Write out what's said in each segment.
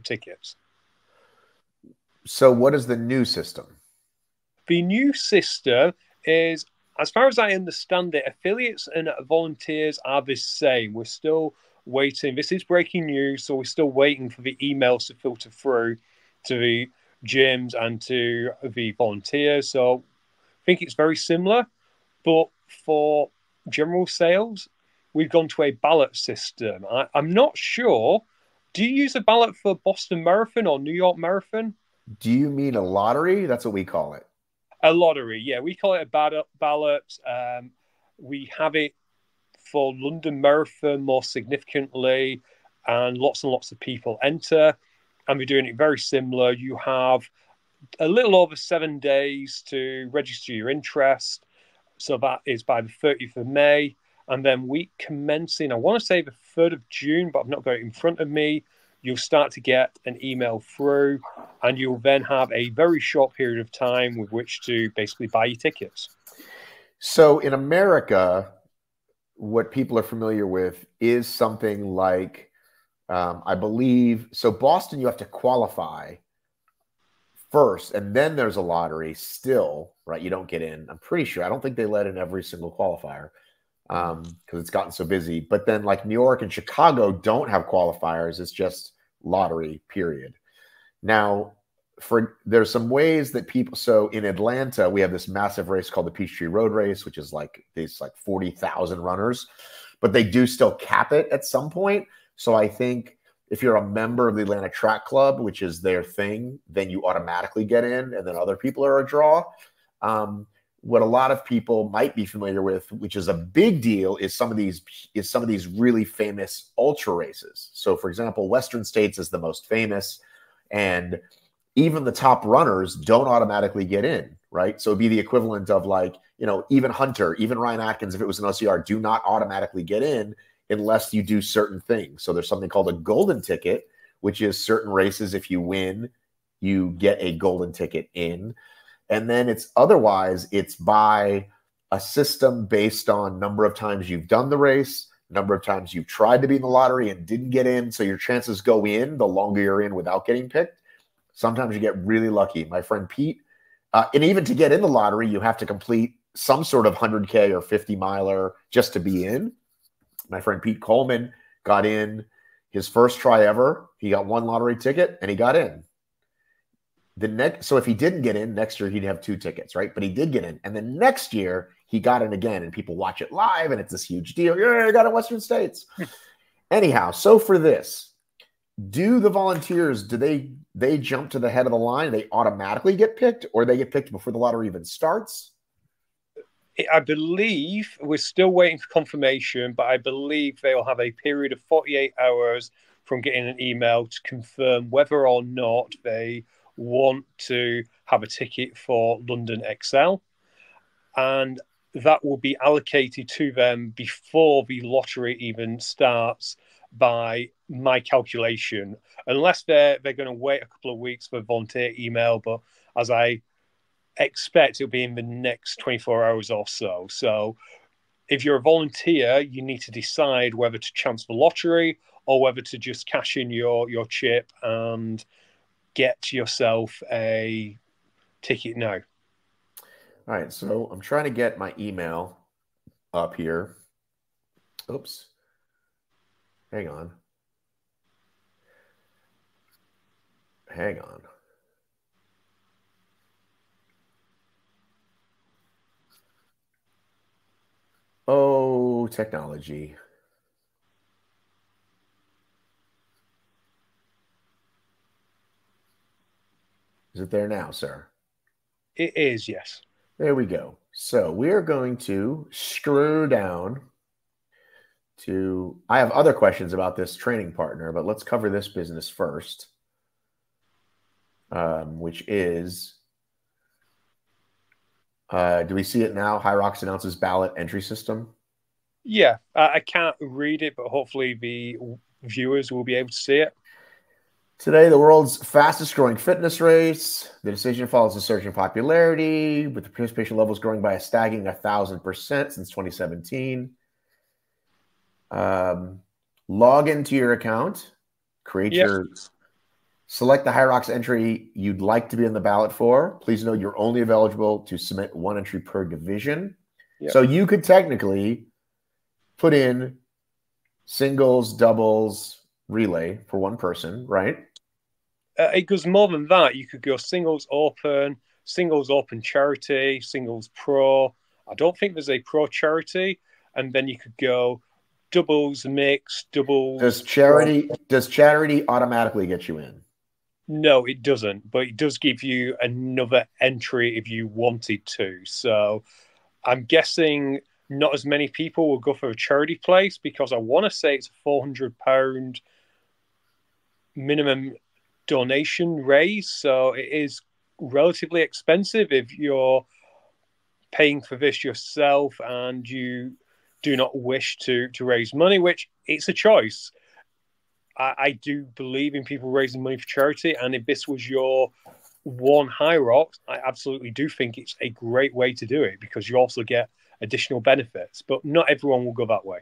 tickets. So what is the new system? The new system is, as far as I understand it, affiliates and volunteers are the same. We're still waiting. This is breaking news, so we're still waiting for the emails to filter through to the gyms and to the volunteers. So I think it's very similar, but for general sales, we've gone to a ballot system. I'm not sure. Do you use a ballot for Boston Marathon or New York Marathon? Do you mean a lottery? That's what we call it. A lottery, yeah. We call it a ballot. We have it for London Marathon more significantly, and lots of people enter. And we're doing it very similar. You have a little over 7 days to register your interest. So that is by the 30th of May. And then week commencing, I want to say the 3rd of June, but I've not got it in front of me. You'll start to get an email through, and you'll then have a very short period of time with which to basically buy your tickets. So in America, what people are familiar with is something like, I believe, so Boston, you have to qualify first, and then there's a lottery still, right? You don't get in. I'm pretty sure. I don't think they let in every single qualifier because it's gotten so busy. But then like New York and Chicago don't have qualifiers. It's just lottery, period. Now, there's some ways that people, so in Atlanta, we have this massive race called the Peachtree Road Race, which is like these like 40,000 runners, but they do still cap it at some point. So I think if you're a member of the Atlanta Track Club, which is their thing, then you automatically get in, and then other people are a draw. What a lot of people might be familiar with, which is a big deal, is some of these really famous ultra races. So, for example, Western States is the most famous, and even the top runners don't automatically get in, right? So it'd be the equivalent of like, even Hunter, even Ryan Atkins, if it was an OCR, do not automatically get in unless you do certain things. So there's something called a golden ticket, which is certain races, if you win, you get a golden ticket in. And then it's by a system based on number of times you've done the race, number of times you've tried to be in the lottery and didn't get in. So your chances go in the longer you're in without getting picked. Sometimes you get really lucky. My friend Pete, and even to get in the lottery, you have to complete some sort of 100K or 50 miler just to be in. My friend Pete Coleman got in his first try ever. He got one lottery ticket and he got in. So if he didn't get in, next year he'd have 2 tickets, right? But he did get in. And then next year he got in again, and people watch it live, and it's this huge deal. Yeah, I got in Western States. Anyhow, so for this, do the volunteers, do they jump to the head of the line? They automatically get picked, or they get picked before the lottery even starts? I believe we're still waiting for confirmation, but I believe they'll have a period of 48 hours from getting an email to confirm whether or not they want to have a ticket for London XL. And that will be allocated to them before the lottery even starts, by my calculation, unless they're going to wait a couple of weeks for a volunteer email. But as I expect, it'll be in the next 24 hours or so. So if you're a volunteer, you need to decide whether to chance the lottery or whether to just cash in your chip and get yourself a ticket now. All right, so I'm trying to get my email up here. Oops. Hang on. Oh, technology. Is it there now, sir? It is, yes. There we go. So we are going to screw down to, I have other questions about this training partner, but let's cover this business first, which is, do we see it now? HYROX announces ballot entry system. Yeah, I can't read it, but hopefully the viewers will be able to see it. Today, the world's fastest growing fitness race. The decision follows a surge in popularity, with the participation levels growing by a staggering 1,000% since 2017. Log into your account, create your Select the HYROX entry you'd like to be in the ballot for. Please note you're only eligible to submit one entry per division. Yep. So you could technically put in singles, doubles, relay for one person, right? It goes more than that. You could go singles open charity, singles pro. I don't think there's a pro charity. And then you could go doubles mix, doubles. Does charity automatically get you in? No, it doesn't, but it does give you another entry if you wanted to. So I'm guessing not as many people will go for a charity place, because I want to say it's a £400 minimum donation raise. So it is relatively expensive if you're paying for this yourself and you do not wish to raise money, which it's a choice. I do believe in people raising money for charity, and if this was your one HYROX, I absolutely do think it's a great way to do it, because you also get additional benefits, but not everyone will go that way.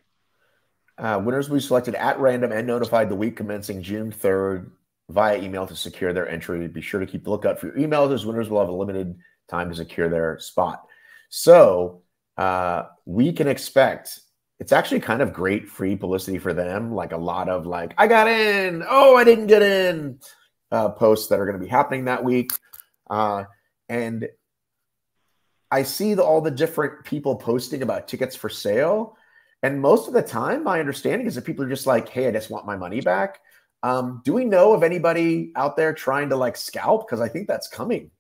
Winners will be selected at random and notified the week commencing June 3rd via email to secure their entry. Be sure to keep the lookout for your emails, as winners will have a limited time to secure their spot. So we can expect, it's actually kind of great free publicity for them. Like a lot of like, I got in, oh, I didn't get in posts that are going to be happening that week. And I see all the different people posting about tickets for sale. And most of the time, my understanding is that people are just like, hey, I just want my money back. Do we know of anybody out there trying to like scalp? Because I think that's coming.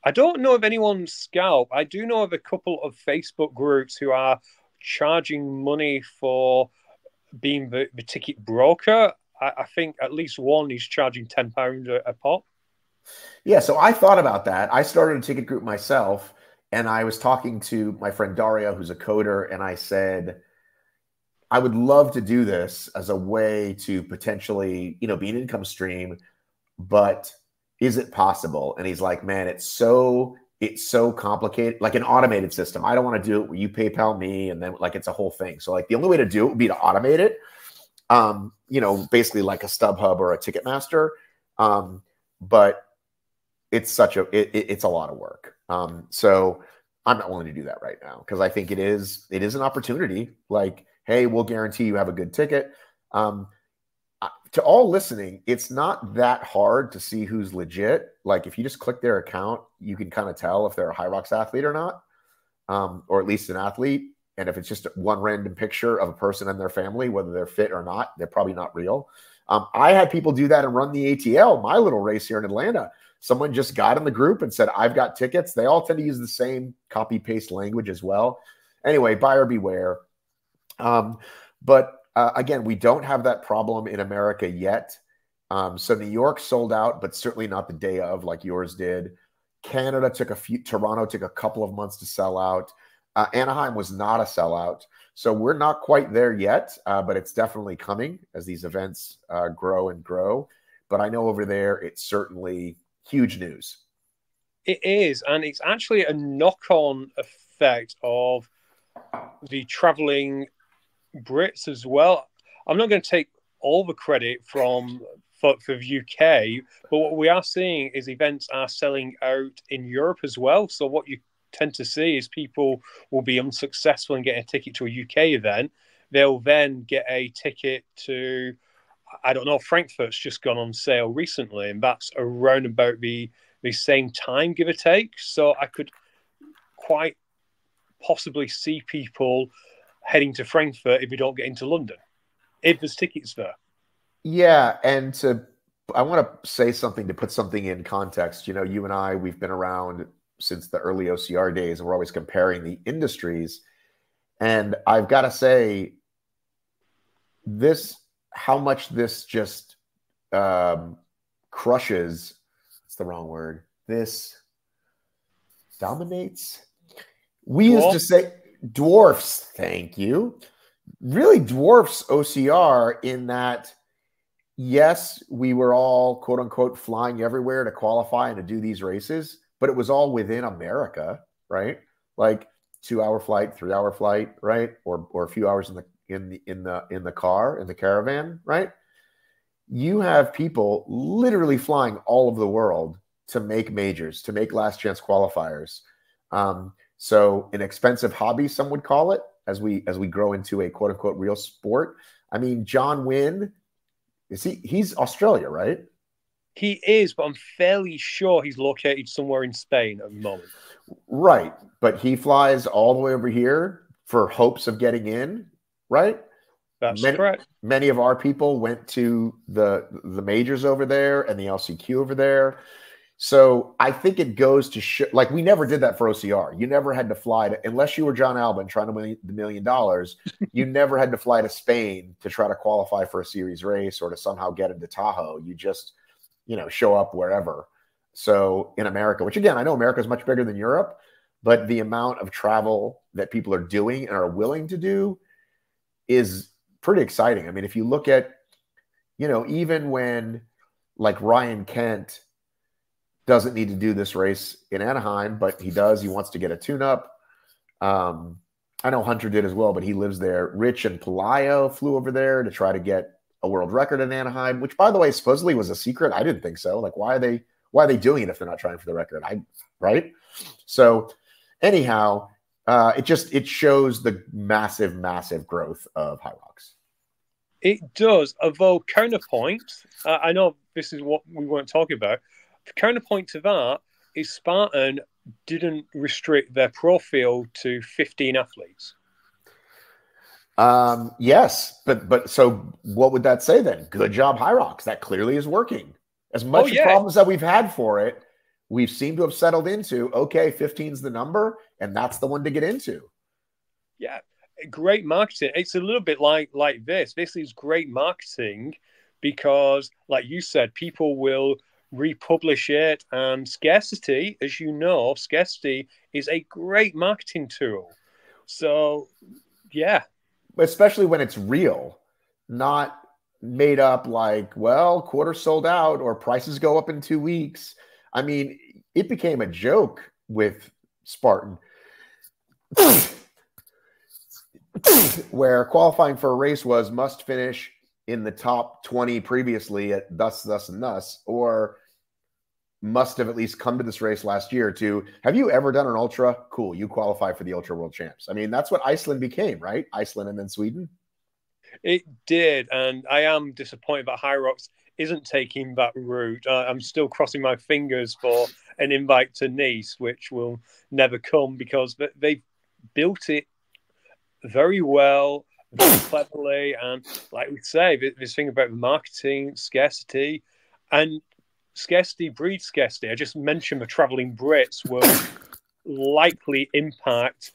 I don't know of anyone scalp. I do know of a couple of Facebook groups who are charging money for being the ticket broker. I think at least one is charging £10 a pop. Yeah, so I thought about that. I started a ticket group myself, and I was talking to my friend Dario, who's a coder, and I said, I would love to do this as a way to potentially, be an income stream, but is it possible? And he's like, man, it's so complicated, like an automated system. I don't want to do it where you PayPal me and then like it's a whole thing. So like the only way to do it would be to automate it. Basically like a StubHub or a Ticketmaster. But it's it's a lot of work. So I'm not willing to do that right now, because I think it is an opportunity. Like, hey, we'll guarantee you have a good ticket. To all listening, it's not that hard to see who's legit. Like if you just click their account, you can kind of tell if they're a HYROX athlete or not, or at least an athlete. And if it's just one random picture of a person and their family, whether they're fit or not, they're probably not real. I had people do that and run the ATL, my little race here in Atlanta. Someone just got in the group and said, I've got tickets. They all tend to use the same copy paste language as well. Anyway, buyer beware. But again, we don't have that problem in America yet. So New York sold out, but certainly not the day of like yours did. Canada Toronto took a couple of months to sell out. Anaheim was not a sellout. So we're not quite there yet, but it's definitely coming as these events grow and grow. But I know over there, it's certainly huge news. It is, and it's actually a knock-on effect of the traveling Brits as well. I'm not going to take all the credit for the UK, but what we are seeing is events are selling out in Europe as well. So what you tend to see is people will be unsuccessful in getting a ticket to a UK event. They'll then get a ticket to, I don't know, Frankfurt's just gone on sale recently, and that's around about the same time, give or take. So I could quite possibly see people heading to Frankfurt if we don't get into London, if there's tickets there. Yeah, and I want to say something to put something in context. You and I, we've been around since the early OCR days, and we're always comparing the industries. And I've got to say, how much this just crushes, it's the wrong word, this dominates. We used to say dwarfs, thank you, really dwarfs OCR in that, yes, we were all, quote unquote, flying everywhere to qualify and to do these races, but it was all within America, right? Like 2-hour flight, 3-hour flight, right? Or a few hours in the car, in the caravan, right? you have people literally flying all over the world to make majors, to make last chance qualifiers. So an expensive hobby, some would call it, as we grow into a quote unquote real sport. I mean, John Wynn, he's Australia, right? He is, but I'm fairly sure he's located somewhere in Spain at the moment. Right. But he flies all the way over here for hopes of getting in, right? That's correct. Many of our people went to the majors over there and the LCQ over there. So I think it goes to show, like, we never did that for OCR. You never had to fly to, unless you were John Albon trying to win the $1 million, you never had to fly to Spain to try to qualify for a series race or to somehow get into Tahoe. You just, show up wherever. So in America, which again, I know America is much bigger than Europe, but the amount of travel that people are doing and are willing to do is pretty exciting. I mean, if you look at, even when like Ryan Kent doesn't need to do this race in Anaheim, but he does. He wants to get a tune-up. I know Hunter did as well, but he lives there. Rich and Pelayo flew over there to try to get a world record in Anaheim, which, by the way, supposedly was a secret. I didn't think so. Like, why are they doing it if they're not trying for the record? Right? So anyhow, it shows the massive, massive growth of HYROX. It does, although counterpoint, I know this is what we weren't talking about. The counterpoint to that is Spartan didn't restrict their pro field to 15 athletes. Yes, but so what would that say then? Good job, HYROX. That clearly is working. As much problems that we've had for it, we've seemed to have settled into, okay, 15 is the number, and that's the one to get into. Yeah, great marketing. It's a little bit like this. This is great marketing because, like you said, people will republish it, and scarcity, as you know, scarcity is a great marketing tool. So, yeah. Especially when it's real, not made up like, well, quarter sold out or prices go up in 2 weeks. I mean, it became a joke with Spartan where qualifying for a race was must finish in the top 20 previously at thus, and thus, or must have at least come to this race last year to, have you ever done an ultra? Cool, you qualify for the Ultra World Champs. I mean, that's what Iceland became, right? Iceland and then Sweden. It did, and I am disappointed that HYROX isn't taking that route. I'm still crossing my fingers for an invite to Nice, which will never come because they built it very well, very cleverly, and like we say, this thing about marketing, scarcity, and scarcity breeds scarcity. I just mentioned the traveling Brits will likely impact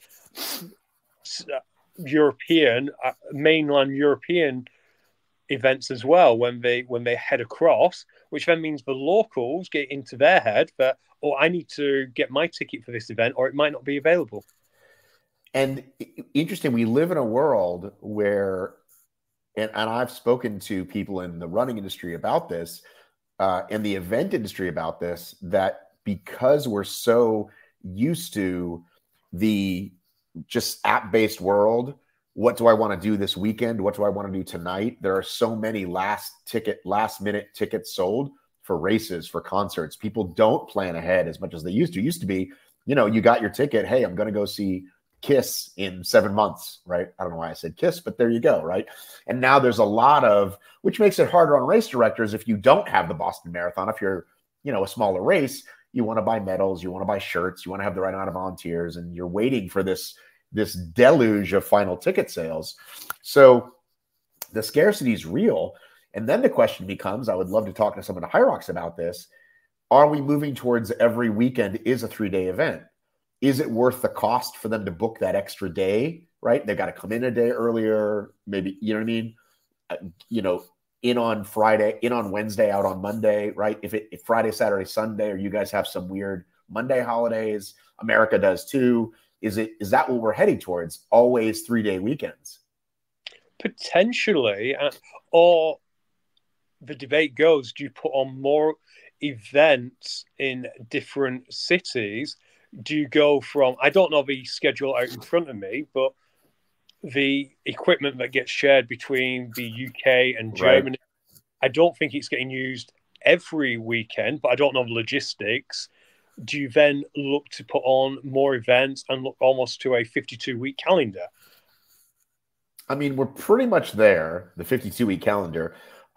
European, mainland European events as well when they head across, which then means the locals get into their head that, oh, I need to get my ticket for this event or it might not be available. And interesting, we live in a world where, and I've spoken to people in the running industry about this, in the event industry about this, that because we're so used to the just app-based world, what do I want to do this weekend? What do I want to do tonight? There are so many last minute tickets sold for races, for concerts. People don't plan ahead as much as they used to. It used to be, you got your ticket. Hey, I'm going to go see Kiss in 7 months, right? I don't know why I said Kiss, but there you go, right? And now there's a lot of, which makes it harder on race directors if you don't have the Boston Marathon. If you're, a smaller race, you want to buy medals, you want to buy shirts, you want to have the right amount of volunteers, and you're waiting for this deluge of final ticket sales. So the scarcity is real. And then the question becomes, I would love to talk to someone at HYROX about this. Are we moving towards every weekend is a 3-day event? Is it worth the cost for them to book that extra day, right? They've got to come in a day earlier, maybe, you know what I mean? In on Friday, in on Wednesday, out on Monday, right? If Friday, Saturday, Sunday, or you guys have some weird Monday holidays, America does too. Is that what we're heading towards? Always 3-day weekends? Potentially, or the debate goes, do you put on more events in different cities? Do you go from, I don't know the schedule out in front of me, but the equipment that gets shared between the UK and Germany, I don't think it's getting used every weekend, but I don't know the logistics. Do you then look to put on more events and look almost to a 52-week calendar? I mean, we're pretty much there, the 52-week calendar.